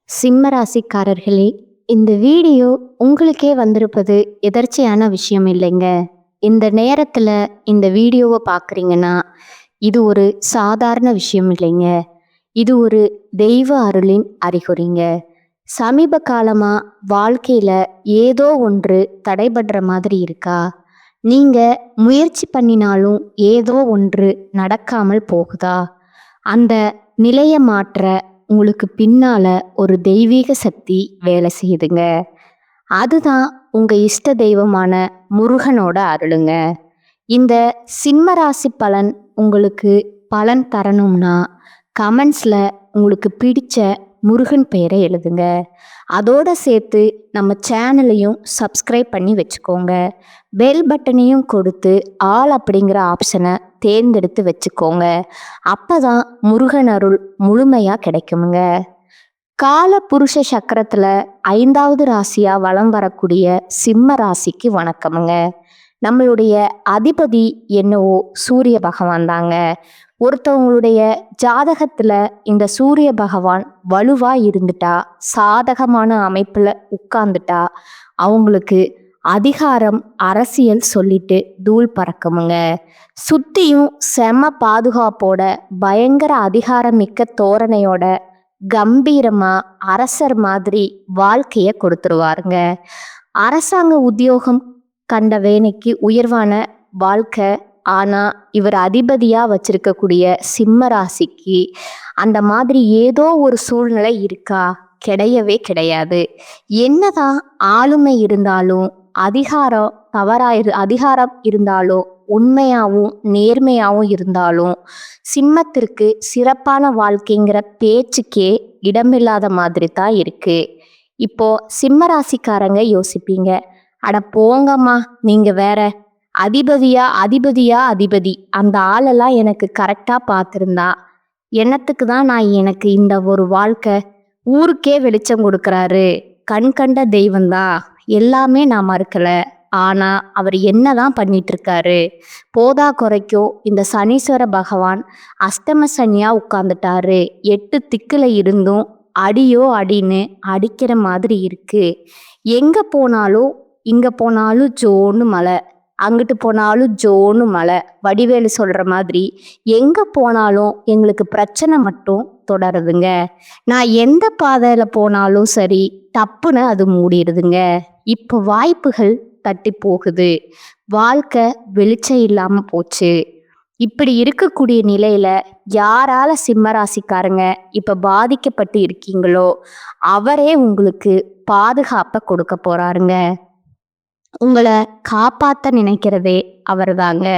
சிம்ம ராசிக்காரர்களே, இந்த வீடியோ உங்களுக்கே வந்திருப்பது எதர்ச்சியான விஷயம் இல்லைங்க. இந்த நேரத்துல இந்த வீடியோவை பார்க்குறீங்கன்னா, இது ஒரு சாதாரண விஷயம் இல்லைங்க. இது ஒரு தெய்வ அருளின் அறிகுறிங்க. சமீப காலமா வாழ்க்கையில ஏதோ ஒன்று தடைபடுற மாதிரி இருக்கா? நீங்க முயற்சி பண்ணினாலும் ஏதோ ஒன்று நடக்காமல் போகுதா? அந்த நிலைய மாற்ற உங்களுக்கு பின்னால ஒரு தெய்வீக சக்தி வேலை செய்யுதுங்க. அதுதான் உங்க இஷ்ட தெய்வமான முருகனோட அருளுங்க. இந்த சிம்ம ராசி பலன் உங்களுக்கு பலன் தரணும்னா கமெண்ட்ஸ்ல உங்களுக்கு பிடிச்ச முருகன் பெயரை எழுதுங்க. அதோட சேர்த்து நம்ம சேனலையும் சப்ஸ்கிரைப் பண்ணி வச்சுக்கோங்க. பெல் பட்டனையும் கொடுத்து ஆல் அப்படிங்கிற ஆப்ஷனை தேர்ந்தெடுத்து வச்சுக்கோங்க. அப்பதான் முருகன் அருள் முழுமையா கிடைக்குமுங்க. கால புருஷ சக்கரத்துல 5வது ராசியா வலம் வரக்கூடிய சிம்ம ராசிக்கு வணக்கமுங்க. நம்மளுடைய அதிபதி என்னவோ சூரிய பகவான் தாங்க. ஒருத்தவங்களுடைய ஜாதகத்துல இந்த சூரிய பகவான் வலுவா இருந்துட்டா, சாதகமான அமைப்புல உட்கார்ந்துட்டா, அவங்களுக்கு அதிகாரம் அரசியல் சொல்லிட்டு தூள் பறக்குமுங்க. சுத்தியும் செம பாதுகாப்போட பயங்கர அதிகாரம் மிக்க தோரணையோட கம்பீரமா அரசர் மாதிரி வாழ்க்கைய கொடுத்துருவாருங்க. அரசாங்க உத்தியோகம் கண்ட வேலைக்கு உயர்வான வாழ்க்கை. ஆனா இவர் அதிபதியா வச்சிருக்கக்கூடிய சிம்ம ராசிக்கு அந்த மாதிரி ஏதோ ஒரு சூழ்நிலை இருக்கா? கிடையவே கிடையாது. என்னதான் ஆளுமை இருந்தாலும் அதிகாரம் இருந்தாலும் உண்மையாகவும் நேர்மையாகவும் இருந்தாலும் சிம்மத்திற்கு சிறப்பான வாழ்க்கைங்கிற பேச்சுக்கே இடமில்லாத மாதிரி தான் இருக்கு. இப்போ சிம்ம ராசிக்காரங்க யோசிப்பீங்க, அட போங்கம்மா நீங்க வேற, அதிபதி அந்த ஆளெல்லாம் எனக்கு கரெக்டா பார்த்துருந்தா என்னத்துக்கு தான் எனக்கு இந்த ஒரு வாழ்க்கை, ஊருக்கே வெளிச்சம் கொடுக்கறாரு, கண் கண்ட தெய்வம்தான், எல்லாமே நான் மறுக்கல. ஆனா அவர் என்னதான் பண்ணிட்டு இருக்காரு? போதா குறைக்கும் இந்த சனீஸ்வர பகவான் அஷ்டம சனியா உட்கார்ந்துட்டாரு. 8 திக்குல இருந்தும் அடியோ அடின்னு அடிக்கிற மாதிரி இருக்கு. எங்க போனாலும் இங்க போனாலும் ஜோன்னு மழை, அங்கிட்டு போனாலும் ஜோன்னு மழை. வடிவேலு சொல்ற மாதிரி எங்க போனாலும் எங்களுக்கு பிரச்சனை மட்டும் தொடருதுங்க. நான் எந்த பாதையில போனாலும் சரி தப்புன்னு அது மூடிடுதுங்க. இப்போ வாய்ப்புகள் தட்டி போகுது, வாழ்க்கை வெளிச்சம் இல்லாம போச்சு. இப்படி இருக்கக்கூடிய நிலையில யாரால சிம்ம ராசிக்காரங்க இப்ப பாதிக்கப்பட்டு இருக்கீங்களோ அவரே உங்களுக்கு பாதுகாப்பை கொடுக்க போறாருங்க. உங்களை காப்பாத்த நினைக்கிறதே அவர்தாங்க.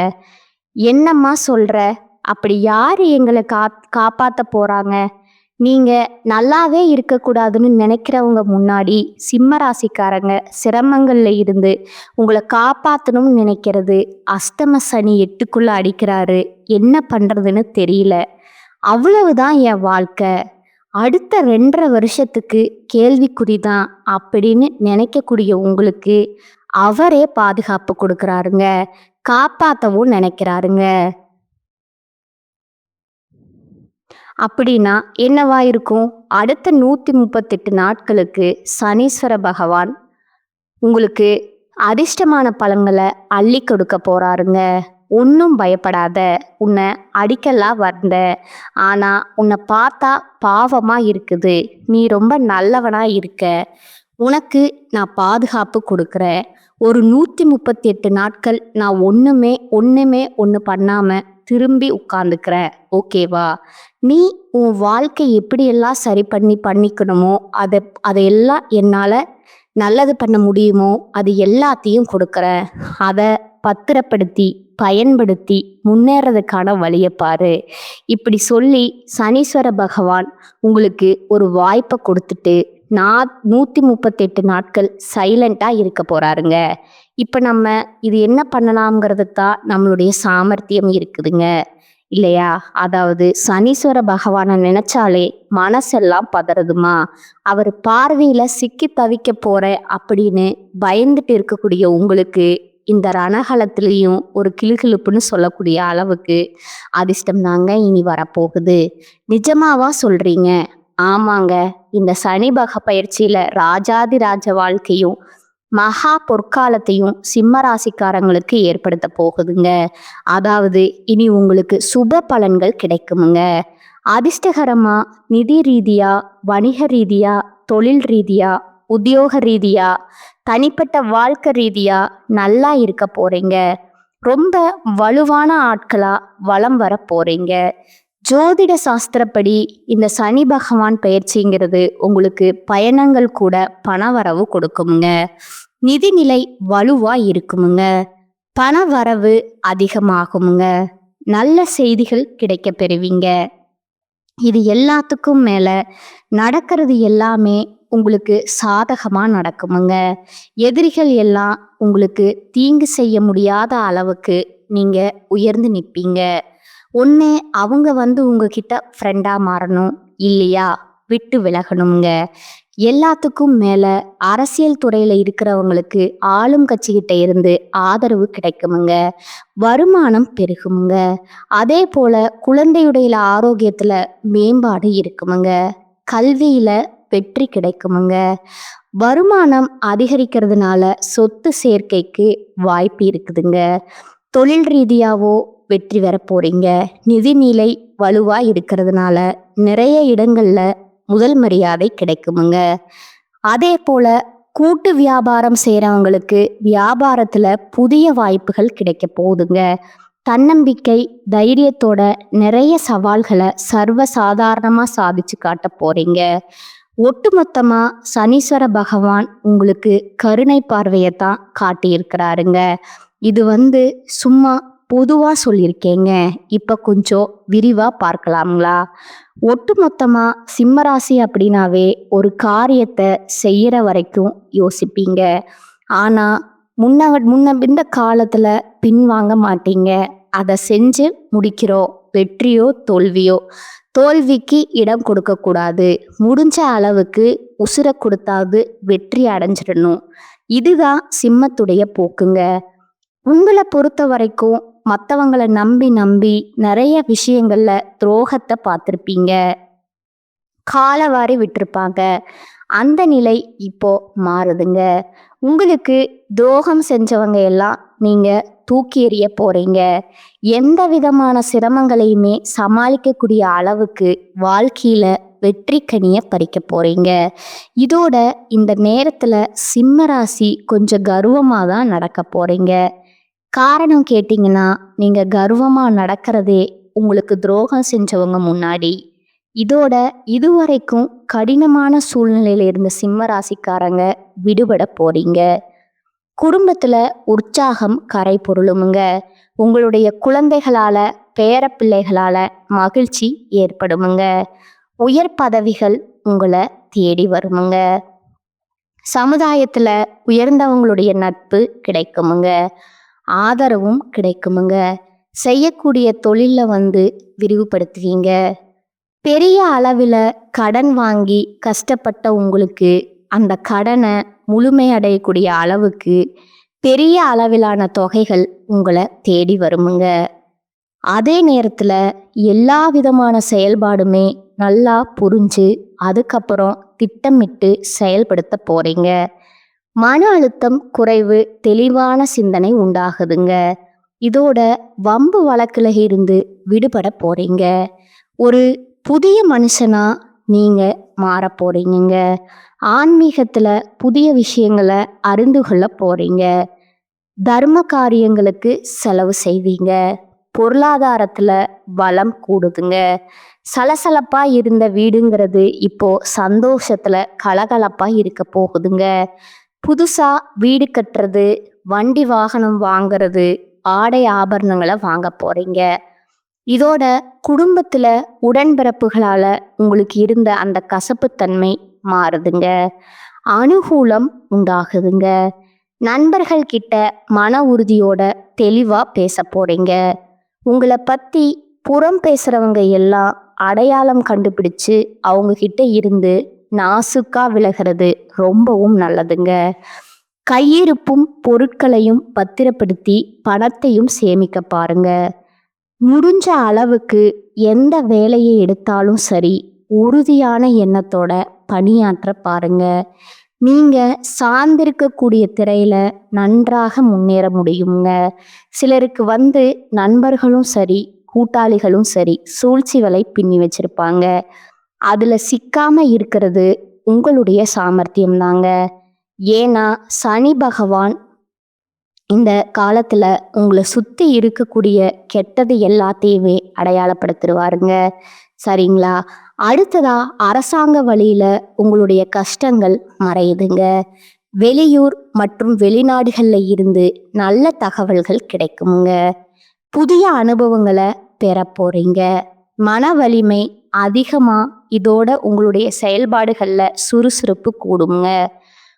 என்னம்மா சொல்ற? அப்படி யாரு எங்களை காப்பாத்த போறாங்க? நீங்க நல்லாவே இருக்கக்கூடாதுன்னு நினைக்கிறவங்க முன்னாடி சிம்ம ராசிக்காரங்க சிரமங்கள்ல இருந்து உங்களை காப்பாத்தணும்னு நினைக்கிறது அஷ்டம சனி 8க்குள்ள அடிக்கிறாரு. என்ன பண்றதுன்னு தெரியல, அவ்வளவுதான் என் வாழ்க்கை, அடுத்த 2.5 வருஷத்துக்கு கேள்விக்குறிதான் அப்படின்னு நினைக்கக்கூடிய உங்களுக்கு அவரே பாதுகாப்பு கொடுக்கறாருங்க, காப்பாத்தவும் நினைக்கிறாருங்க. அப்படின்னா என்னவா இருக்கும்? அடுத்த 138 நாட்களுக்கு சனீஸ்வர பகவான் உங்களுக்கு அதிர்ஷ்டமான பலன்களை அள்ளி கொடுக்க போறாருங்க. ஒன்றும் பயப்படாத, உன்னை அடிக்கலாம் வந்த, ஆனா உன்னை பார்த்தா பாவமா இருக்குது, நீ ரொம்ப நல்லவனா இருக்க, உனக்கு நான் பாதுகாப்பு கொடுக்குறேன். ஒரு 138 நாட்கள் நான் ஒன்று பண்ணாம திரும்பி உட்கார்ந்துக்கிறேன், ஓகேவா? நீ உன் வாழ்க்கை எப்படியெல்லாம் சரி பண்ணிக்கணுமோ அதையெல்லாம் என்னால் நல்லது பண்ண முடியுமோ அது எல்லாத்தையும் கொடுக்குறேன். அதை பத்திரப்படுத்தி பயன்படுத்தி முன்னேறதுக்கான வழியை பாரு. இப்படி சொல்லி சனீஸ்வர பகவான் உங்களுக்கு ஒரு வாய்ப்பை கொடுத்துட்டு 138 நாட்கள் சைலண்டாக இருக்க போறாருங்க. இப்போ நம்ம இது என்ன பண்ணலாம்ங்கிறதுக்கு தான் நம்மளுடைய சாமர்த்தியம் இருக்குதுங்க, இல்லையா? அதாவது சனீஸ்வர பகவானை நினைச்சாலே மனசெல்லாம் பதறதுமா. அவர் பார்வையில சிக்கி தவிக்க போற அப்படின்னு பயந்துட்டு இருக்கக்கூடிய உங்களுக்கு இந்த ரணகலத்திலையும் ஒரு கிளுகிளுப்புன்னு சொல்லக்கூடிய அளவுக்கு அதிர்ஷ்டம் தாங்க இனி வரப்போகுது. நிஜமாவா சொல்றீங்க? ஆமாங்க. இந்த சனி பயிற்சியில ராஜாதி ராஜ வாழ்க்கையும் மகா பொற்காலத்தையும் சிம்ம ராசிக்காரங்களுக்கு ஏற்படுத்த போகுதுங்க. அதாவது இனி உங்களுக்கு சுப பலன்கள் கிடைக்குமுங்க. அதிர்ஷ்டகரமா நிதி ரீதியா, வணிக ரீதியா, தொழில் ரீதியா, உத்தியோக ரீதியா, தனிப்பட்ட வாழ்க்கை ரீதியா நல்லா இருக்க போறீங்க. ரொம்ப வலுவான ஆட்களா வலம் வர போறீங்க. ஜோதிட சாஸ்திரப்படி இந்த சனி பகவான் பயிற்சிங்கிறது உங்களுக்கு பயணங்கள் கூட பணவரவு கொடுக்குமுங்க. நிதிநிலை வலுவா இருக்குமுங்க. பண வரவு அதிகமாகுமுங்க. நல்ல செய்திகள் கிடைக்க பெறுவீங்க. இது எல்லாத்துக்கும் மேல நடக்கிறது எல்லாமே உங்களுக்கு சாதகமா நடக்குமுங்க. எதிரிகள் எல்லாம் உங்களுக்கு தீங்கு செய்ய முடியாத அளவுக்கு நீங்க உயர்ந்து நிற்பீங்க. ஒன்று அவங்க உங்ககிட்ட ஃப்ரெண்டாக மாறணும், இல்லையா விட்டு விலகணுங்க. எல்லாத்துக்கும் மேலே அரசியல் துறையில் இருக்கிறவங்களுக்கு ஆளும் கட்சிக்கிட்ட இருந்து ஆதரவு கிடைக்குமுங்க. வருமானம் பெருகுமுங்க. அதே போல் குழந்தையுடைய ஆரோக்கியத்தில் மேம்பாடு இருக்குமுங்க. கல்வியில் வெற்றி கிடைக்குமுங்க. வருமானம் அதிகரிக்கிறதுனால சொத்து சேர்க்கைக்கு வாய்ப்பு இருக்குதுங்க. தொழில் ரீதியாவோ வெற்றி பெற போறீங்க. நிதிநிலை வலுவா இருக்கிறதுனால நிறைய இடங்கள்ல முதல் மரியாதை கிடைக்குமுங்க. அதே போல கூட்டு வியாபாரம் செய்கிறவங்களுக்கு வியாபாரத்துல புதிய வாய்ப்புகள் கிடைக்க போகுதுங்க. தன்னம்பிக்கை தைரியத்தோட நிறைய சவால்களை சர்வ சாதாரணமா சாதிச்சு காட்ட போறீங்க. ஒட்டுமொத்தமா சனீஸ்வர பகவான் உங்களுக்கு கருணை பார்வையத்தான் காட்டியிருக்கிறாருங்க. இது சும்மா பொதுவா சொல்லியிருக்கேங்க. இப்ப கொஞ்சம் விரிவா பார்க்கலாங்களா? ஒட்டுமொத்தமா சிம்மராசி அப்படின்னாவே ஒரு காரியத்தை செய்யற வரைக்கும் யோசிப்பீங்க. ஆனா முன்ன இந்த காலத்துல பின்வாங்க மாட்டீங்க. அதை செஞ்சு முடிக்கிறோம். வெற்றியோ தோல்வியோ, தோல்விக்கு இடம் கொடுக்க கூடாது. முடிஞ்ச அளவுக்கு உசுர கொடுத்தாவது வெற்றி அடைஞ்சிடணும். இதுதான் சிம்மத்துடைய போக்குங்க. உங்களை பொறுத்த வரைக்கும் மற்றவங்களை நம்பி நம்பி நிறைய விஷயங்கள்ல துரோகத்தை பார்த்துருப்பீங்க. காலவாரி விட்டுருப்பாங்க. அந்த நிலை இப்போ மாறுதுங்க. உங்களுக்கு துரோகம் செஞ்சவங்க எல்லாம் நீங்க தூக்கி எறிய போறீங்க. எந்த விதமான சிரமங்களையுமே சமாளிக்கக்கூடிய அளவுக்கு வாழ்க்கையில வெற்றி கனிய பறிக்க போறீங்க. இதோட இந்த நேரத்துல சிம்மராசி கொஞ்சம் கர்வமா தான் நடக்க போறீங்க. காரணம் கேட்டிங்கன்னா, நீங்க கர்வமா நடக்கிறதே உங்களுக்கு துரோகம் செஞ்சவங்க முன்னாடி. இதோட இதுவரைக்கும் கடினமான சூழ்நிலையில இருந்த சிம்ம ராசிக்காரங்க விடுபட போறீங்க. குடும்பத்துல உற்சாகம் கரை பொருளுமுங்க. உங்களுடைய குழந்தைகளால பேர பிள்ளைகளால மகிழ்ச்சி ஏற்படுமுங்க. உயர் பதவிகள் உங்களை தேடி வருமுங்க. சமுதாயத்துல உயர்ந்தவங்களுடைய நட்பு கிடைக்குமுங்க. ஆதரவும் கிடைக்குமுங்க. செய்யக்கூடிய தொழில விரிவுபடுத்துவீங்க. பெரிய அளவில் கடன் வாங்கி கஷ்டப்பட்ட உங்களுக்கு அந்த கடனை முழுமையடையக்கூடிய அளவுக்கு பெரிய அளவிலான தொகைகள் உங்களை தேடி வருமுங்க. அதே நேரத்தில் எல்லா விதமான செயல்பாடுமே நல்லா புரிஞ்சு அதுக்கப்புறம் திட்டமிட்டு செயல்படுத்த போறீங்க. மன அழுத்தம் குறைவு, தெளிவான சிந்தனை உண்டாகுதுங்க. இதோட வம்பு வழக்குல இருந்து விடுபட போறீங்க. ஒரு புதிய மனுஷனா நீங்க மாற போறீங்க. ஆன்மீகத்துல புதிய விஷயங்களை அறிந்து கொள்ள போறீங்க. தர்ம காரியங்களுக்கு செலவு செய்வீங்க. பொருளாதாரத்துல வளம் கூடுதுங்க. சலசலப்பா இருந்த வீடுங்கிறது இப்போ சந்தோஷத்துல கலகலப்பா இருக்க போகுதுங்க. புதுசா வீடு கட்டுறது, வண்டி வாகனம் வாங்கிறது, ஆடை ஆபரணங்களை வாங்க போறீங்க. இதோட குடும்பத்துல உடன்பிறப்புகளால உங்களுக்கு இருந்த அந்த கசப்புத்தன்மை மாறுதுங்க. அனுகூலம் உண்டாகுதுங்க. நண்பர்கள் கிட்ட மன உறுதியோட தெளிவா பேச போறீங்க. உங்களை பத்தி புறம் பேசுறவங்க எல்லாம் அடையாளம் கண்டுபிடிச்சு அவங்க கிட்ட இருந்து நாசுக்கா விலகிறது ரொம்பவும் நல்லதுங்க. கையிருப்பும் பொருட்களையும் பத்திரப்படுத்தி பணத்தையும் சேமிக்க பாருங்க. முடிஞ்ச அளவுக்கு எந்த வேலையை எடுத்தாலும் சரி, உறுதியான எண்ணத்தோட பணியாற்ற பாருங்க. நீங்க சார்ந்திருக்கக்கூடிய திரையில நன்றாக முன்னேற முடியுங்க. சிலருக்கு நண்பர்களும் சரி, கூட்டாளிகளும் சரி சூழ்ச்சி வலை பின்னி வச்சிருப்பாங்க. அதுல சிக்காம இருக்கிறது உங்களுடைய சாமர்த்தியம் தாங்க. ஏன்னா சனி பகவான் இந்த காலத்துல உங்களை சுத்தி இருக்கக்கூடிய கெட்டது எல்லாத்தையுமே அடையாளப்படுத்திடுவாருங்க. சரிங்களா? அடுத்ததா அரசாங்க வழியில உங்களுடைய கஷ்டங்கள் மறையுதுங்க. வெளியூர் மற்றும் வெளிநாடுகள்ல இருந்து நல்ல தகவல்கள் கிடைக்குங்க. புதிய அனுபவங்களை பெற போறீங்க. மன வலிமை அதிகமா இதோட உங்களுடைய செயல்பாடுகள்ல சுறுசுறுப்பு கூடுங்க.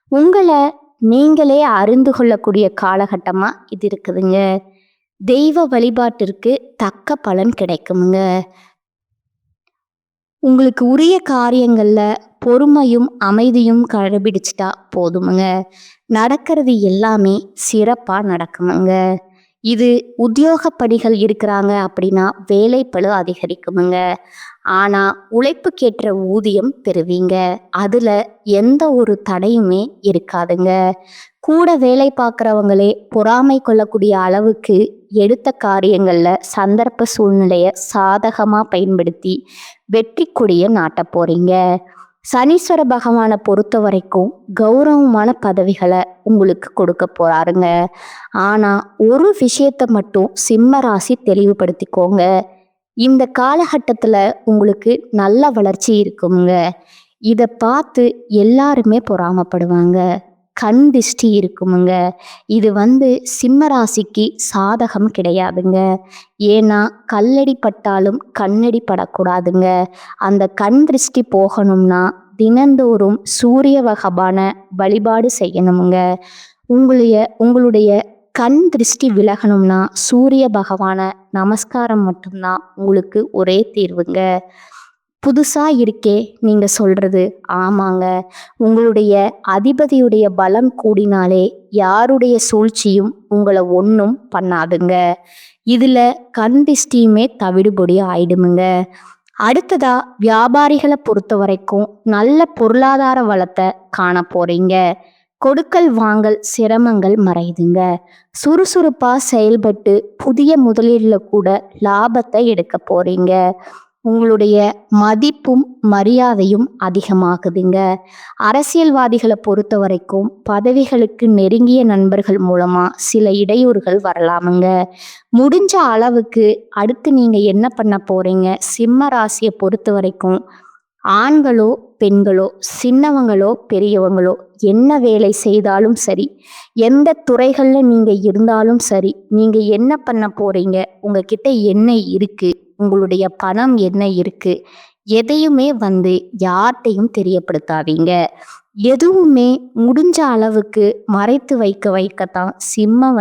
உங்களை நீங்களே அறிந்து கொள்ளக்கூடிய காலகட்டமா இது இருக்குதுங்க. தெய்வ வழிபாட்டிற்கு தக்க பலன் கிடைக்குங்க. உங்களுக்கு உரிய காரியங்கள்ல பொறுமையும் அமைதியும் கடைபிடிச்சிட்டா போதுமுங்க. நடக்கிறது எல்லாமே சிறப்பா நடக்குமுங்க. இது உத்தியோகப்படிகள் இருக்கிறாங்க அப்படின்னா வேலைப்பளு அதிகரிக்குமுங்க. ஆனா உழைப்புக்கேற்ற ஊதியம் பெறுவீங்க. அதுல எந்த ஒரு தடையுமே இருக்காதுங்க. கூட வேலை பார்க்குறவங்களே பொறாமை கொள்ளக்கூடிய அளவுக்கு எடுத்த காரியங்கள்ல சந்தர்ப்ப சூழ்நிலைய சாதகமா பயன்படுத்தி வெற்றி கொடிய நாட்ட போறீங்க. சனீஸ்வர பகவானை பொறுத்த வரைக்கும் கௌரவமான பதவிகளை உங்களுக்கு கொடுக்க போறாருங்க. ஆனா ஒரு விஷயத்தை மட்டும் சிம்ம ராசி தெளிவுபடுத்திக்கோங்க. இந்த காலகட்டத்துல உங்களுக்கு நல்ல வளர்ச்சி இருக்குங்க. இதை பார்த்து எல்லாருமே பொறாமப்படுவாங்க. கண் திஷ்டி இருக்குமுங்க. இது சிம்ம ராசிக்கு சாதகம் கிடையாதுங்க. ஏன்னா கல்லடி பட்டாலும் கண்ணடி படக்கூடாதுங்க. அந்த கண் திருஷ்டி போகணும்னா தினந்தோறும் சூரிய பகவான வழிபாடு செய்யணுமுங்க. உங்களுடைய கண் திருஷ்டி விலகணும்னா சூரிய பகவான நமஸ்காரம் மட்டும்தான் உங்களுக்கு ஒரே தீர்வுங்க. புதுசா இருக்கே நீங்க சொல்றது ஆமாங்க. உங்களுடைய அதிபதியுடைய பலம் கூடினாலே யாருடைய சூழ்ச்சியும் உங்களை ஒன்றும் பண்ணாதுங்க. இதுல கண் திஷ்டியுமே தவிடுபொடி ஆயிடுமுங்க. அடுத்ததா வியாபாரிகளை பொறுத்த வரைக்கும் நல்ல பொருளாதார வளத்தை காண போறீங்க. கொடுக்கல் வாங்கல் சிரமங்கள் மறையுதுங்க. சுறுசுறுப்பா செயல்பட்டு புதிய முதலீடுல கூட லாபத்தை எடுக்க போறீங்க. உங்களுடைய மதிப்பும் மரியாதையும் அதிகமாகுதுங்க. அரசியல்வாதிகளை பொறுத்த வரைக்கும் பதவிகளுக்கு நெருங்கிய நண்பர்கள் மூலமா சில இடையூறுகள் வரலாமுங்க. முடிஞ்ச அளவுக்கு அடுத்து நீங்க என்ன பண்ண போறீங்க? சிம்ம ராசியை பொறுத்த வரைக்கும் ஆண்களோ பெண்களோ சின்னவங்களோ பெரியவங்களோ என்ன வேலை செய்தாலும் சரி, எந்த துறைகள்ல நீங்க இருந்தாலும் சரி, நீங்க என்ன பண்ண போறீங்க, உங்ககிட்ட என்ன இருக்கு, உங்களுடைய பணம் என்ன இருக்கு, எதையுமே யார்கிட்டையும் தெரியப்படுத்தாதீங்க. எதுவுமே முடிஞ்ச அளவுக்கு மறைத்து வைக்கத்தான் சிம்ம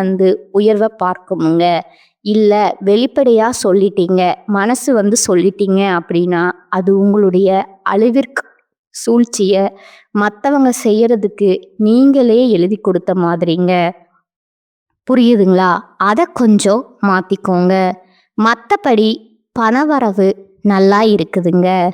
உயர்வை பார்க்குமுங்க. இல்ல வெளிப்படையா சொல்லிட்டீங்க, மனசு சொல்லிட்டீங்க அப்படின்னா அது உங்களுடைய அழிவிற்கு சூழ்ச்சிய மற்றவங்க செய்யறதுக்கு நீங்களே எழுதி கொடுத்த மாதிரிங்க. புரியுதுங்களா? அதை கொஞ்சம் மாத்திக்கோங்க. மற்றபடி பணவரவு நல்லா இருக்குதுங்க.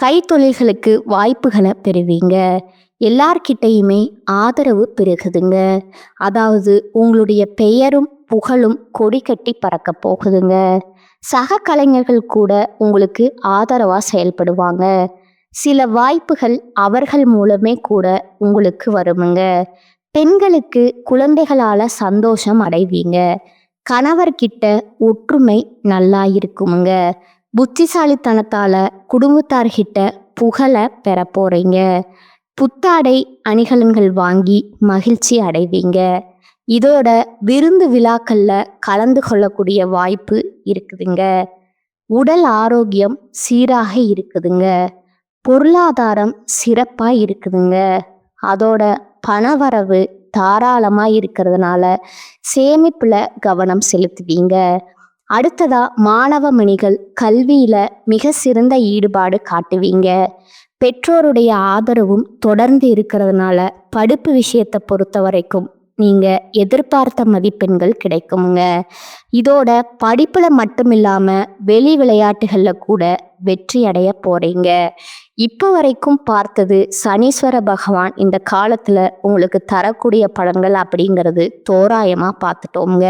கைத்தொழில்களுக்கு வாய்ப்புகளை பெறுவீங்க. எல்லார்கிட்டையுமே ஆதரவு பெருகுதுங்க. அதாவது உங்களுடைய பெயரும் புகழும் கொடி கட்டி பறக்க போகுதுங்க. சக கலைஞர்கள் கூட உங்களுக்கு ஆதரவா செயல்படுவாங்க. சில வாய்ப்புகள் அவர்கள் மூலமே கூட உங்களுக்கு வருமுங்க. பெண்களுக்கு குழந்தைகளால சந்தோஷம் அடைவீங்க. கணவர்கிட்ட ஒற்றுமை நல்லா இருக்குமுங்க. புத்திசாலித்தனத்தால குடும்பத்தார்கிட்ட புகழை பெற போறீங்க. புத்தாடை அணிகலன்கள் வாங்கி மகிழ்ச்சி அடைவீங்க. இதோட விருந்து விழாக்கள்ல கலந்து கொள்ளக்கூடிய வாய்ப்பு இருக்குதுங்க. உடல் ஆரோக்கியம் சீராக இருக்குதுங்க. பொருளாதாரம் சிறப்பா இருக்குதுங்க. அதோட பணவரவு தாராளமா இருக்கிறதுனால சேமிப்புல கவனம் செலுத்துவீங்க. அடுத்ததா மாணவ மணிகள் கல்வியில மிக சிறந்த ஈடுபாடு காட்டுவீங்க. பெற்றோருடைய ஆதரவும் தொடர்ந்து இருக்கிறதுனால படிப்பு விஷயத்தை பொறுத்த வரைக்கும் நீங்க எதிர்பார்த்த மதிப்பெண்கள் கிடைக்குமுங்க. இதோட படிப்புல மட்டும் இல்லாம வெளி விளையாட்டுகள்ல கூட வெற்றி அடைய போறீங்க. இப்போ வரைக்கும் பார்த்தது சனீஸ்வர பகவான் இந்த காலத்துல உங்களுக்கு தரக்கூடிய பலன்கள் அப்படிங்கிறது தோராயமா பார்த்துட்டோங்க.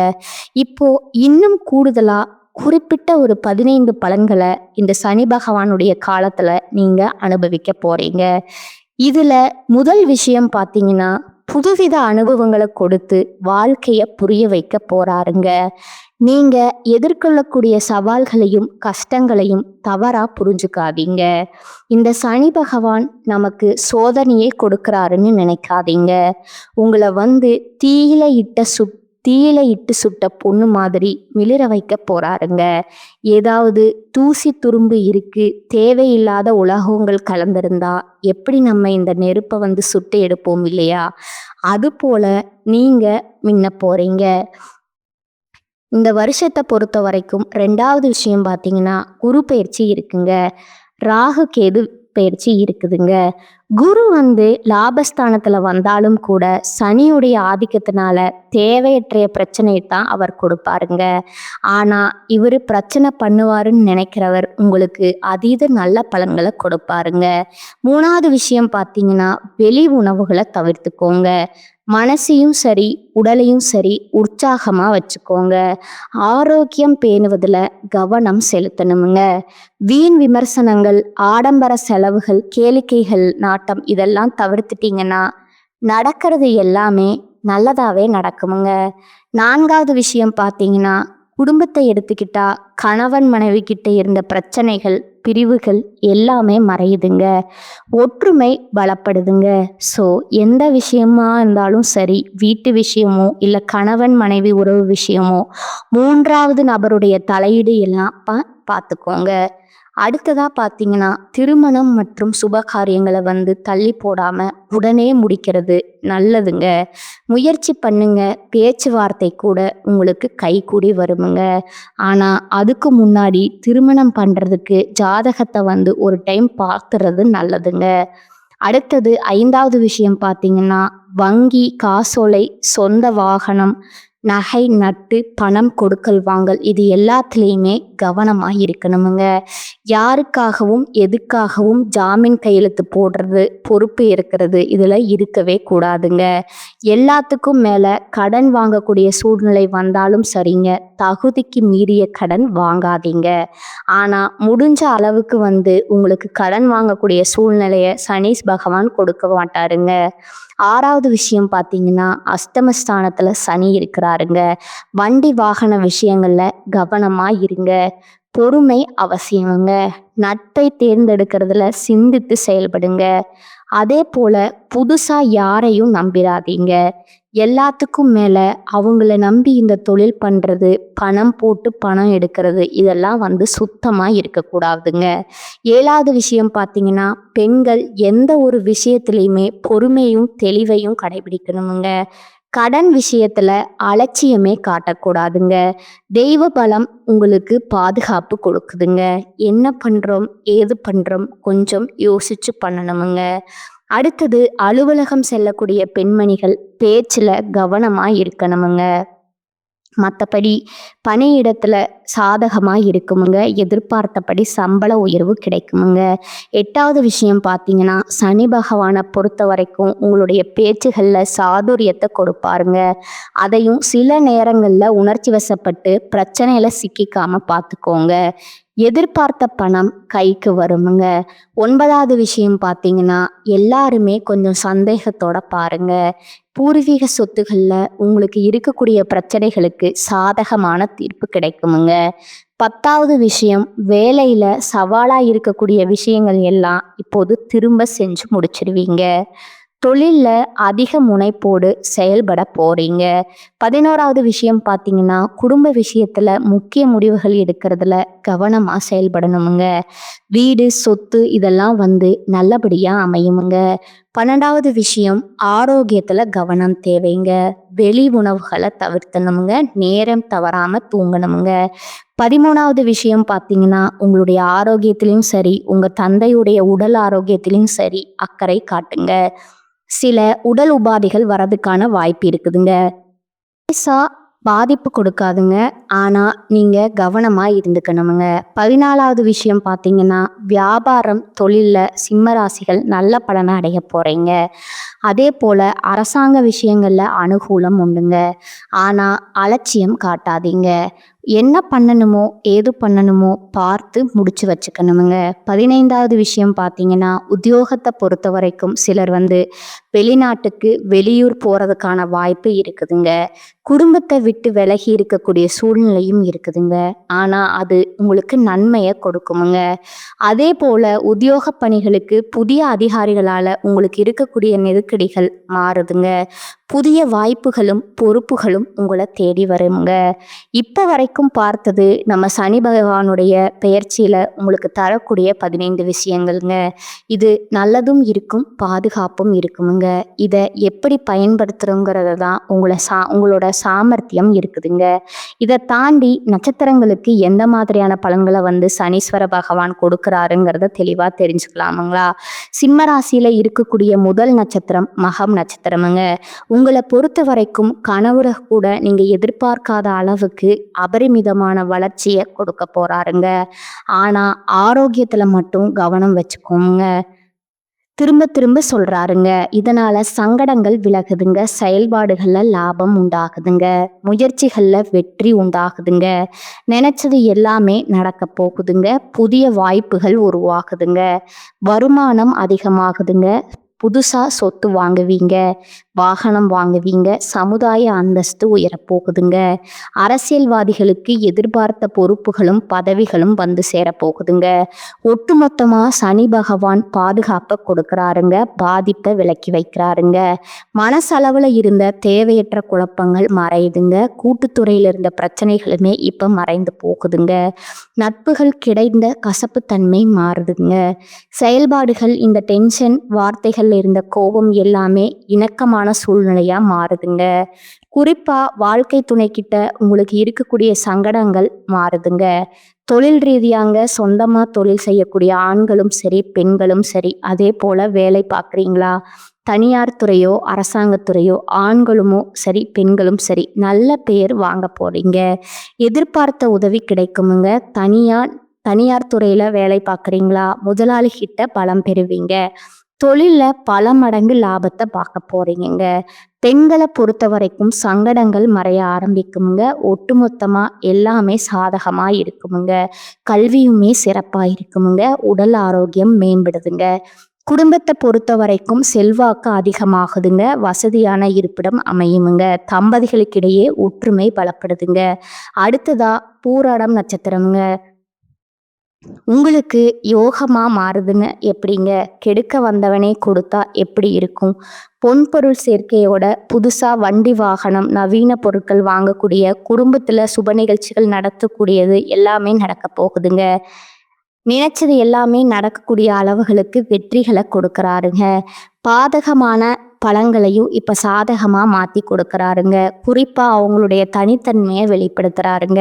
இப்போ இன்னும் கூடுதலா குறிப்பிட்ட ஒரு 15 பலன்களை இந்த சனி பகவானுடைய காலத்துல நீங்க அனுபவிக்க போறீங்க. இதுல முதல் விஷயம் பார்த்தீங்கன்னா, புதுவித அனுபவங்களை கொடுத்து வாழ்க்கைய புரிய வைக்க போறாருங்க. நீங்க எதிர்கொள்ளக்கூடிய சவால்களையும் கஷ்டங்களையும் தவறா புரிஞ்சுக்காதீங்க. இந்த சனி பகவான் நமக்கு சோதனையே கொடுக்கறாருன்னு நினைக்காதீங்க. உங்களை தீயில இட்டு சுட்ட பொண்ணு மாதிரி மிளிர வைக்க போறாருங்க. ஏதாவது தூசி துரும்பு இருக்கு, தேவையில்லாத உலோகங்கள் கலந்திருந்தா எப்படி நம்ம இந்த நெருப்பை சுட்டு எடுப்போம் இல்லையா? அது போல நீங்க மின்ன போறீங்க. இந்த வருஷத்தை பொறுத்த வரைக்கும் 2வது விஷயம் பார்த்தீங்கன்னா, குரு பயிற்சி இருக்குங்க. ராகு கேது பயிற்சி இருக்குதுங்க. குரு லாபஸ்தானத்துல வந்தாலும் கூட சனியுடைய ஆதிக்கத்தினால தேவையற்ற பிரச்சனையை தான் அவர் கொடுப்பாருங்க. ஆனா இவர் பிரச்சனை பண்ணுவாருன்னு நினைக்கிறவர் உங்களுக்கு அதீத நல்ல பலன்களை கொடுப்பாருங்க. 3வது விஷயம் பார்த்தீங்கன்னா, வெளி உணவுகளை தவிர்த்துக்கோங்க. மனசையும் சரி உடலையும் சரி உற்சாகமா வச்சுக்கோங்க. ஆரோக்கியம் பேணுவதில் கவனம் செலுத்தணுங்க. வீண் விமர்சனங்கள், ஆடம்பர செலவுகள், கேளிக்கைகள் நாட்டம் இதெல்லாம் தவிர்த்துட்டீங்கன்னா நடக்கிறது எல்லாமே நல்லதாவே நடக்குமுங்க. 4வது விஷயம் பார்த்தீங்கன்னா, குடும்பத்தை எடுத்துக்கிட்டா கணவன் மனைவி கிட்ட இருந்த பிரச்சனைகள், பிரிவுகள் எல்லாமே மறையுதுங்க. ஒற்றுமை பலப்படுதுங்க. ஸோ எந்த விஷயமா இருந்தாலும் சரி, வீட்டு விஷயமோ இல்லை கணவன் மனைவி உறவு விஷயமோ 3வது நபருடைய தலையீடு எல்லாம் பார்த்துக்கோங்க. அடுத்ததா பார்த்தீங்கன்னா, திருமணம் மற்றும் சுபகாரியங்களை தள்ளி போடாம உடனே முடிக்கிறது நல்லதுங்க. முயற்சி பண்ணுங்க. பேச்சுவார்த்தை கூட உங்களுக்கு கைகூடி வருமுங்க. ஆனா அதுக்கு முன்னாடி திருமணம் பண்றதுக்கு ஜாதகத்தை ஒரு டைம் பார்த்துறது நல்லதுங்க. அடுத்தது 5வது விஷயம் பார்த்தீங்கன்னா, வங்கி, காசோலை, சொந்த வாகனம், நகை, நட்டு, பணம் கொடுக்கல் வாங்கல் இது எல்லாத்துலேயுமே கவனமாக இருக்கணுமுங்க. யாருக்காகவும் எதுக்காகவும் ஜாமீன் கையெழுத்து போடுறது, பொறுப்பு இருக்கிறது இதில் இருக்கவே கூடாதுங்க. எல்லாத்துக்கும் மேலே கடன் வாங்கக்கூடிய சூழ்நிலை வந்தாலும் சரிங்க, தகுதிக்கு மீறிய கடன் வாங்காதீங்க. ஆனால் முடிஞ்ச அளவுக்கு உங்களுக்கு கடன் வாங்கக்கூடிய சூழ்நிலையை சனீஸ் பகவான் கொடுக்க மாட்டாருங்க. 6வது விஷயம் பார்த்தீங்கன்னா, அஷ்டமஸ்தானத்தில் சனி இருக்கிறாருங்க. வண்டி வாகன விஷயங்களில் கவனமாக இருங்க. பொறுமை அவசியமுங்க. நட்பை தேர்ந்தெடுக்கிறதுல சிந்தித்து செயல்படுங்க. அதே போல புதுசாக யாரையும் நம்பிடாதீங்க. எல்லாத்துக்கும் மேலே அவங்கள நம்பி இந்த தொழில் பண்ணுறது, பணம் போட்டு பணம் எடுக்கிறது இதெல்லாம் சுத்தமாக இருக்கக்கூடாதுங்க. 7வது விஷயம் பார்த்தீங்கன்னா, பெண்கள் எந்த ஒரு விஷயத்துலையுமே பொறுமையும் தெளிவையும் கடைபிடிக்கணுமுங்க. கடன் விஷயத்துல அலட்சியமே காட்டக்கூடாதுங்க. தெய்வ பலம் உங்களுக்கு பாதுகாப்பு கொடுக்குதுங்க. என்ன பண்றோம் ஏது பண்றோம் கொஞ்சம் யோசிச்சு பண்ணணுமுங்க. அடுத்தது அலுவலகம் செல்லக்கூடிய பெண்மணிகள் பேச்சுல கவனமா இருக்கணுமுங்க. மற்றபடி பணியிடத்துல சாதகமாக இருக்குமுங்க. எதிர்பார்த்தபடி சம்பள உயர்வு கிடைக்குமுங்க. 8வது விஷயம் பார்த்தீங்கன்னா, சனி பகவானை பொறுத்த வரைக்கும் உங்களுடைய பேச்சுகளில் சாதுரியத்தை கொடுப்பாருங்க. அதையும் சில நேரங்களில் உணர்ச்சி வசப்பட்டு பிரச்சனையில் சிக்கிக்காம பார்த்துக்கோங்க. எதிர்பார்த்த பணம் கைக்கு வருமுங்க. 9வது விஷயம் பார்த்தீங்கன்னா, எல்லாருமே கொஞ்சம் சந்தேகத்தோட பாருங்க. பூர்வீக சொத்துகளில் உங்களுக்கு இருக்கக்கூடிய பிரச்சனைகளுக்கு சாதகமான தீர்ப்பு கிடைக்குமுங்க. 10வது விஷயம், வேலையில் சவாலாக இருக்கக்கூடிய விஷயங்கள் எல்லாம் இப்போது திரும்ப செஞ்சு முடிச்சிடுவீங்க. தொழிலில் அதிக முனைப்போடு செயல்பட போறீங்க. 11வது விஷயம் பார்த்தீங்கன்னா, குடும்ப விஷயத்தில் முக்கிய முடிவுகள் எடுக்கிறதுல கவனமாக செயல்படணுமுங்க. வீடு, சொத்து இதெல்லாம் நல்லபடியாக அமையுமுங்க. 12வது விஷயம், ஆரோக்கியத்தில் கவனம் தேவைங்க. வெளி உணவுகளை தவிர்த்தணுமுங்க. நேரம் தவறாமல் தூங்கணுமுங்க. 13வது விஷயம் பார்த்தீங்கன்னா, உங்களுடைய ஆரோக்கியத்திலையும் சரி, உங்கள் தந்தையுடைய உடல் ஆரோக்கியத்திலையும் சரி அக்கறை காட்டுங்க. சில உடல் உபாதைகள் வரதுக்கான வாய்ப்பு இருக்குதுங்க. பெருசா பாதிப்பு கொடுக்காதுங்க. ஆனா நீங்க கவனமா இருந்துக்கணுமுங்க. 14வது விஷயம் பார்த்தீங்கன்னா, வியாபாரம், தொழில்ல சிம்ம ராசிகள் நல்ல பலன அடைய போறீங்க. அதே போல அரசாங்க விஷயங்கள்ல அனுகூலம் உண்டுங்க. ஆனா அலட்சியம் காட்டாதீங்க. என்ன பண்ணணுமோ, ஏது பண்ணணுமோ பார்த்து முடிச்சு வச்சுக்கணுமுங்க. 15வது விஷயம் பார்த்தீங்கன்னா, உத்தியோகத்தை பொறுத்த வரைக்கும் சிலர் வெளிநாட்டுக்கு, வெளியூர் போறதுக்கான வாய்ப்பு இருக்குதுங்க. குடும்பத்தை விட்டு விலகி இருக்கக்கூடிய சூழ்நிலையும் இருக்குதுங்க. ஆனா அது உங்களுக்கு நன்மையை கொடுக்குமுங்க. அதே போல உத்தியோக பணிகளுக்கு புதிய அதிகாரிகளால உங்களுக்கு இருக்கக்கூடிய நெருக்கடிகள் மாறுதுங்க. புதிய வாய்ப்புகளும் பொறுப்புகளும் உங்களை தேடி வருங்க. இப்போ வரைக்கும் பார்த்தது நம்ம சனி பகவானுடைய பெயர்ச்சியில உங்களுக்கு தரக்கூடிய 15 விஷயங்கள்ங்க. இது நல்லதும் இருக்கும், பாதுகாப்பும் இருக்குமுங்க. இதை எப்படி பயன்படுத்துறோங்கிறத தான் உங்களோட சாமர்த்தியம் இருக்குதுங்க. இதை தாண்டி நட்சத்திரங்களுக்கு எந்த மாதிரியான பலன்களை சனீஸ்வர பகவான் கொடுக்குறாருங்கிறத தெளிவாக தெரிஞ்சுக்கலாமுங்களா? சிம்ம ராசியில இருக்கக்கூடிய முதல் நட்சத்திரம் மகம் நட்சத்திரமுங்க. உங்களை பொறுத்த வரைக்கும் கனவுல கூட நீங்க எதிர்பார்க்காத அளவுக்கு அபரிமிதமான வளர்ச்சியை கொடுக்க போறாருங்க. ஆனா ஆரோக்கியத்துல மட்டும் கவனம் வச்சுக்கோங்க. திரும்ப திரும்ப சொல்றாருங்க. இதனால சங்கடங்கள் விலகுதுங்க. செயல்பாடுகள்ல லாபம் உண்டாகுதுங்க. முயற்சிகள்ல வெற்றி உண்டாகுதுங்க. நினைச்சது எல்லாமே நடக்க போகுதுங்க. புதிய வாய்ப்புகள் உருவாகுதுங்க. வருமானம் அதிகமாகுதுங்க. புதுசா சொத்து வாங்குவீங்க, வாகனம் வாங்குவீங்க, சமுதாய அந்தஸ்து உயரப்போகுதுங்க. அரசியல்வாதிகளுக்கு எதிர்பார்த்த பொறுப்புகளும் பதவிகளும் சேரப்போகுதுங்க. ஒட்டுமொத்தமா சனி பகவான் பாதுகாப்பை கொடுக்கறாருங்க. பாதிப்பை விலக்கி வைக்கிறாருங்க. மனசளவுல இருந்த தேவையற்ற குழப்பங்கள் மறையுதுங்க. கூட்டுத்துறையில இருந்த பிரச்சனைகளுமே இப்ப மறைந்து போகுதுங்க. நட்புகள் கிடைந்த கசப்புத்தன்மை மாறுதுங்க. செயல்பாடுகள் இந்த டென்ஷன், வார்த்தைகள் இருந்த கோபம் எல்லாமே இணக்கமான சூழ்நிலையா மாறுதுங்க. குறிப்பா வாழ்க்கை துணைக்கிட்ட உங்களுக்கு இருக்கக்கூடிய சங்கடங்கள் மாறுதுங்க. தொழில் ரீதியாங்க சொந்தமா தொழில் செய்யக்கூடிய ஆண்களும் சரி, பெண்களும் சரி, அதே போல வேலை பார்க்குறீங்களா, தனியார் துறையோ அரசாங்கத்துறையோ, ஆண்களுமோ சரி பெண்களும் சரி, நல்ல பேர் வாங்க போறீங்க. எதிர்பார்த்த உதவி கிடைக்குமுங்க. தனியார் துறையில வேலை பார்க்குறீங்களா, முதலாளி கிட்ட பலம் பெறுவீங்க. தொழில்ல பல மடங்கு லாபத்தை பார்க்க போறீங்க. பெண்களை பொறுத்த வரைக்கும் சங்கடங்கள் மறைய ஆரம்பிக்குமுங்க. ஒட்டுமொத்தமா எல்லாமே சாதகமா இருக்குமுங்க. கல்வியுமே சிறப்பா இருக்குமுங்க. உடல் ஆரோக்கியம் மேம்படுதுங்க. குடும்பத்தை பொறுத்த வரைக்கும் செல்வாக்கு அதிகமாகுதுங்க. வசதியான இருப்பிடம் அமையுமுங்க. தம்பதிகளுக்கிடையே ஒற்றுமை பலப்படுதுங்க. அடுத்ததா பூராடம் நட்சத்திரமுங்க. உங்களுக்கு யோகமா மாறுதுங்க. எப்படிங்க? கெடுக்க வந்தவனே கொடுத்தா எப்படி இருக்கும்? பொன்பொருள் சேர்க்கையோட புதுசா வண்டி வாகனம், நவீன பொருட்கள் வாங்கக்கூடிய, குடும்பத்துல சுப நிகழ்ச்சிகள் நடத்தக்கூடியது எல்லாமே நடக்க போகுதுங்க. நினைச்சது எல்லாமே நடக்கக்கூடிய அளவுகளுக்கு வெற்றிகளை கொடுக்கறாருங்க. பாதகமான பலன்களையும் இப்ப சாதகமா மாத்தி கொடுக்கறாருங்க. குறிப்பா அவங்களுடைய தனித்தன்மையை வெளிப்படுத்துறாருங்க.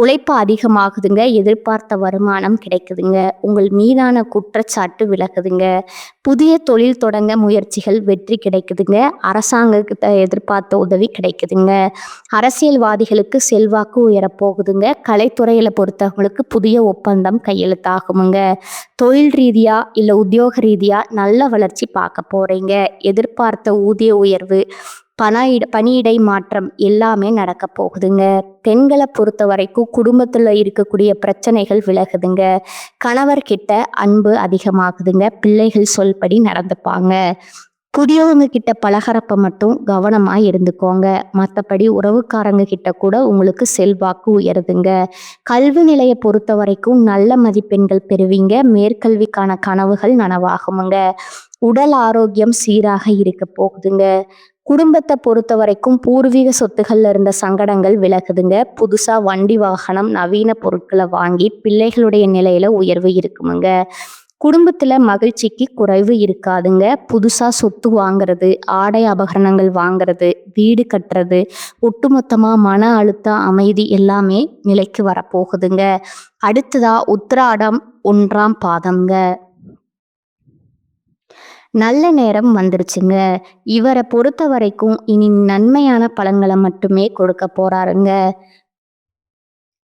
உழைப்பு அதிகமாகுதுங்க. எதிர்பார்த்த வருமானம் கிடைக்குதுங்க. உங்கள் மீதான குற்றச்சாட்டு விலகுதுங்க. புதிய தொழில் தொடங்க முயற்சிகள் வெற்றி கிடைக்குதுங்க. அரசாங்கத்தை எதிர்பார்த்த உதவி கிடைக்குதுங்க. அரசியல்வாதிகளுக்கு செல்வாக்கு உயரப்போகுதுங்க. கலைத்துறையில பொறுத்தவங்களுக்கு புதிய ஒப்பந்தம் கையெழுத்தாகுமுங்க. தொழில் ரீதியா இல்ல உத்தியோக ரீதியா நல்ல வளர்ச்சி பார்க்க போறீங்க. எதிர்பார்த்த ஊதிய உயர்வு, பணியிடை மாற்றம் எல்லாமே நடக்க போகுதுங்க. பெண்களை பொறுத்த வரைக்கும் குடும்பத்துல இருக்கக்கூடிய பிரச்சனைகள் விலகுதுங்க. கணவர்கிட்ட அன்பு அதிகமாகுதுங்க. பிள்ளைகள் சொல்படி நடந்துப்பாங்க. புதியவங்க கிட்ட பலகரப்ப மட்டும் கவனமா இருந்துக்கோங்க. மற்றபடி உறவுக்காரங்க கிட்ட கூட உங்களுக்கு செல்வாக்கு உயருதுங்க. கல்வி நிலையை பொறுத்த வரைக்கும் நல்ல மதிப்பெண்கள் பெறுவீங்க. மேற்கல்விக்கான கனவுகள் நனவாகுமுங்க. உடல் ஆரோக்கியம் சீராக இருக்க போகுதுங்க. குடும்பத்தை பொறுத்த வரைக்கும் பூர்வீக சொத்துகள்ல இருந்த சங்கடங்கள் விலகுதுங்க. புதுசா வண்டி வாகனம், நவீன பொருட்களை வாங்கி பிள்ளைகளுடைய நிலையில உயர்வு இருக்குமுங்க. குடும்பத்துல மகிழ்ச்சிக்கு குறைவு இருக்காதுங்க. புதுசா சொத்து வாங்குறது, ஆடை ஆபரணங்கள் வாங்குறது, வீடு கட்டுறது, ஒட்டுமொத்தமா மன அழுத்த அமைதி எல்லாமே நிலைக்கு வரப்போகுதுங்க. அடுத்ததா உத்திராடம் 1ஆம் பாதம்ங்க. நல்ல நேரம் வந்துருச்சுங்க. இவர பொறுத்தவரைக்கும் இனி நன்மையான பலன்கள மட்டுமே கொடுக்க போறாருங்க.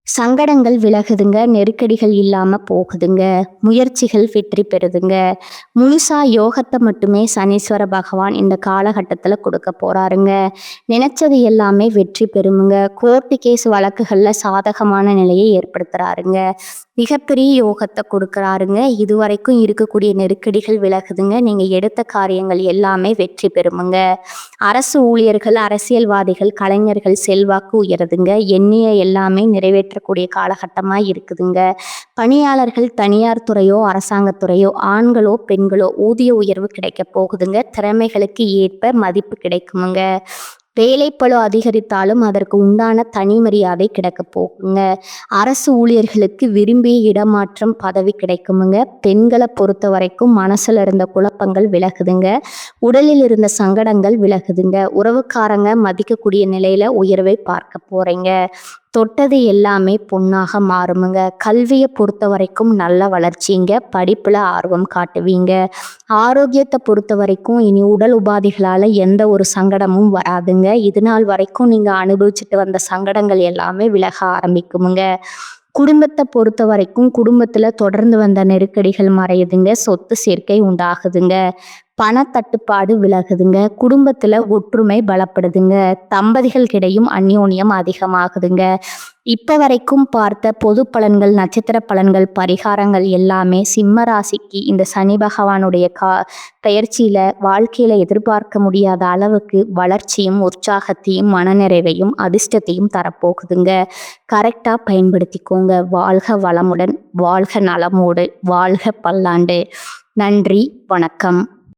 சங்கடங்கள் விலகுதுங்க, நெருக்கடிகள் இல்லாம போகுதுங்க, முயற்சிகள் வெற்றி பெறுதுங்க. முழுசா யோகத்த மட்டுமே சனீஸ்வர பகவான் இந்த காலகட்டத்துல கொடுக்க போறாருங்க. நினைச்சது எல்லாமே வெற்றி பெறுமுங்க. கோர்ட்டு கேஸ் வழக்குகள்ல சாதகமான நிலையை ஏற்படுத்துறாருங்க. மிகப்பெரிய யோகத்த கொடுக்குறாருங்க. இதுவரைக்கும் இருக்கக்கூடிய நெருக்கடிகள் விலகுதுங்க. நீங்க எடுத்த காரியங்கள் எல்லாமே வெற்றி பெறுமுங்க. அரசு ஊழியர்கள், அரசியல்வாதிகள், கலைஞர்கள் செல்வாக்கு உயருதுங்க. எண்ணிய எல்லாமே நிறைவேற்றக்கூடிய காலகட்டமா இருக்குதுங்க. பணியாளர்கள் தனியார் துறையோ, அரசாங்கத்துறையோ, ஆண்களோ, பெண்களோ ஊதிய உயர்வு கிடைக்க போகுதுங்க. திறமைகளுக்கு ஏற்ப மதிப்பு கிடைக்குமுங்க. வேலைப்பளு அதிகரித்தாலும் அதற்கு உண்டான தனி மரியாதை கிடைக்க போகுங்க. அரசு ஊழியர்களுக்கு விரும்பிய இடமாற்றம் பதவி கிடைக்குமுங்க. பெண்களை பொறுத்த வரைக்கும் மனசுல இருந்த குழப்பங்கள் விலகுதுங்க. உடலில் இருந்த சங்கடங்கள் விலகுதுங்க. உறவுக்காரங்க மதிக்கக்கூடிய நிலையில உயர்வை பார்க்க போறீங்க. தொட்டது எல்லாமே பொன்னாக மாறுமுங்க. கல்வியை பொறுத்த வரைக்கும் நல்ல வளர்ச்சிங்க. படிப்புல ஆர்வம் காட்டுவீங்க. ஆரோக்கியத்தை பொறுத்த வரைக்கும் இனி உடல் உபாதைகளால எந்த ஒரு சங்கடமும் வராதுங்க. இது நாள் வரைக்கும் நீங்க அனுபவிச்சுட்டு வந்த சங்கடங்கள் எல்லாமே விலக ஆரம்பிக்குமுங்க. குடும்பத்தை பொறுத்த வரைக்கும் குடும்பத்துல தொடர்ந்து வந்த நெருக்கடிகள் மறையுதுங்க. சொத்து சேர்க்கை உண்டாகுதுங்க. பணத்தட்டுப்பாடு விலகுதுங்க. குடும்பத்துல ஒற்றுமை பலப்படுதுங்க. தம்பதிகளுக்கிடையும் அந்யோன்யம் அதிகமாகுதுங்க. இப்ப வரைக்கும் பார்த்த பொது பலன்கள், நட்சத்திர பலன்கள், பரிகாரங்கள் எல்லாமே சிம்ம ராசிக்கு இந்த சனி பகவானுடைய பெயர்ச்சியில வாழ்க்கையில எதிர்பார்க்க முடியாத அளவுக்கு வளர்ச்சியும், உற்சாகத்தையும், மனநிறைவையும், அதிர்ஷ்டத்தையும் தரப்போகுதுங்க. கரெக்டா பயன்படுத்திக்கோங்க. வாழ்க வளமுடன், வாழ்க நலமோடு, வாழ்க பல்லாண்டு. நன்றி, வணக்கம்.